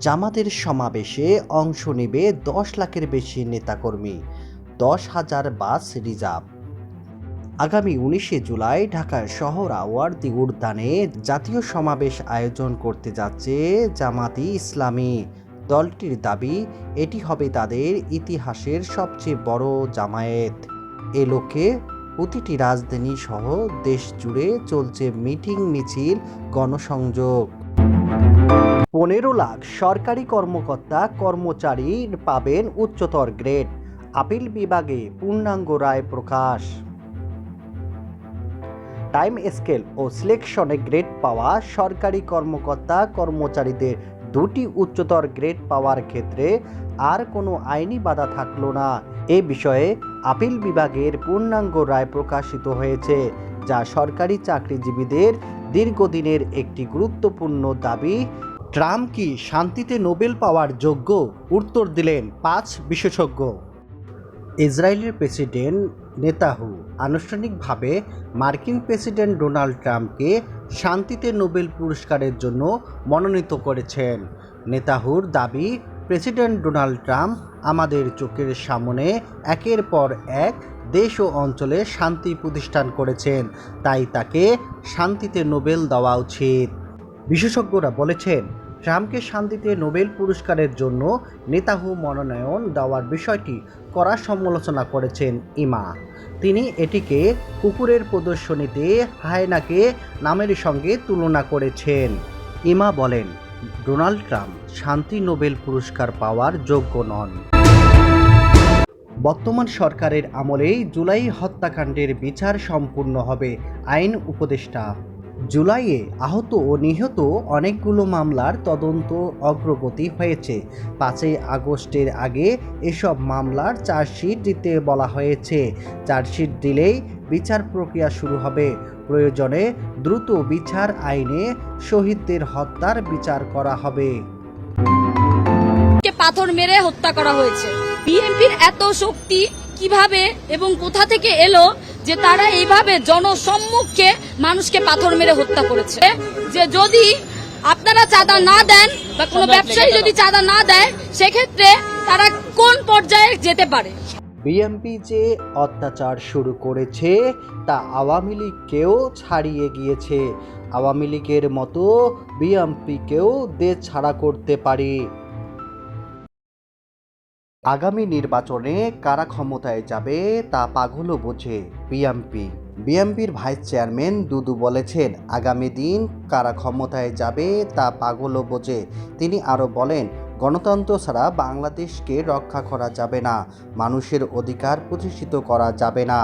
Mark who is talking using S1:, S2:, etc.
S1: জামাতের সমাবেশে অংশ নেবে ১০ লাখের বেশি নেতাকর্মী, ১০,০০০ বাস রিজার্ভ। আগামী ১৯শে জুলাই ঢাকার সোহরাওয়ার্দী উদ্যানে জাতীয় সমাবেশ আয়োজন করতে যাচ্ছে জামাতি ইসলামী। দলটির দাবি, এটি হবে তাদের ইতিহাসের সবচেয়ে বড় জামায়াত। এ লক্ষ্যে প্রতিটি রাজধানী সহ দেশ জুড়ে চলছে মিটিং, মিছিল, গণসংযোগ। ১৫ লাখ সরকারি কর্মকর্তা কর্মচারী পাবেন উচ্চতর গ্রেড, আপিল বিভাগে পূর্ণাঙ্গ রায় প্রকাশ। টাইম স্কেল ও সিলেকশনে গ্রেড পাওয়া সরকারি কর্মকর্তা কর্মচারীদের ২টি উচ্চতর গ্রেড পাওয়ার ক্ষেত্রে আর কোনো আইনি বাধা থাকলো না। এ বিষয়ে আপিল বিভাগের পূর্ণাঙ্গ রায় প্রকাশিত হয়েছে, যা সরকারি চাকরিজীবীদের দীর্ঘদিনের একটি গুরুত্বপূর্ণ দাবি। ট্রাম্প কি শান্তিতে নোবেল পাওয়ার যোগ্য? উত্তর দিলেন ৫ বিশেষজ্ঞ। ইসরায়েলের প্রেসিডেন্ট নেতানিয়াহু আনুষ্ঠানিকভাবে মার্কিন প্রেসিডেন্ট ডোনাল্ড ট্রাম্পকে শান্তিতে নোবেল পুরস্কারের জন্য মনোনীত করেছেন। নেতানিয়াহুর দাবি, প্রেসিডেন্ট ডোনাল্ড ট্রাম্প আমাদের চোখের সামনে একের পর এক দেশ ও অঞ্চলে শান্তি প্রতিষ্ঠান করেছেন, তাই তাকে শান্তিতে নোবেল দেওয়া উচিত। বিশেষজ্ঞরা বলেছেন, ট্রাম্পকে শান্তিতে নোবেল পুরস্কারের জন্য নেতানিয়াহু মনোনয়ন দেওয়ার বিষয়টি কড়া সমালোচনা করেছেন ইমা। তিনি এটিকে কুকুরের প্রদর্শনীতে হায়েনাকে নামের সঙ্গে তুলনা করেছেন। ইমা বলেন, ডোনাল্ড ট্রাম্প শান্তি নোবেল পুরস্কার পাওয়ার যোগ্য নন। বর্তমান সরকারের আমলেই জুলাই হত্যাকাণ্ডের বিচার সম্পূর্ণ হবে, আইন উপদেষ্টা। জুলাইয়ে আহত ও নিহত অনেকগুলো মামলার তদন্ত অগ্রগতি হয়েছে। ৫ই আগস্টের আগে এসব মামলার চার্জশিট দিতে বলা হয়েছে। চার্জশিট দিলেই বিচার প্রক্রিয়া শুরু হবে। প্রয়োজনে দ্রুত বিচার আইনে শহীদদের হত্যার বিচার করা হবে।
S2: পাথর মেরে হত্যা করা হয়েছে। বিএনপির এত শক্তি কিভাবে এবং কোথা থেকে এলো যে তারা এইভাবে জনসম্মুখে মানুষকে পাথর মেরে হত্যা করেছে? যে যদি আপনারা চাঁদা না দেন বা কোনো ব্যবসায়ী যদি চাঁদা না দেয়, সেক্ষেত্রে তারা কোন পর্যায়ে যেতে পারে?
S1: বিএনপি যে অত্যাচার শুরু করেছে তা আওয়ামী লীগকেও ছাড়িয়ে গিয়েছে। আওয়ামী লীগের মতো বিএনপিকেও দেশ ছাড়া করতে পারে। আগামী নির্বাচনে কারা ক্ষমতায় যাবে তা পাগলও বোঝে বিএনপি। বিএনপির ভাইস চেয়ারম্যান দুদু বলেছেন, আগামী দিন কারা ক্ষমতায় যাবে তা পাগলও বোঝে। তিনি আরও বলেন, গণতন্ত্র ছাড়া বাংলাদেশকে রক্ষা করা যাবে না, মানুষের অধিকার প্রতিষ্ঠিত করা যাবে না।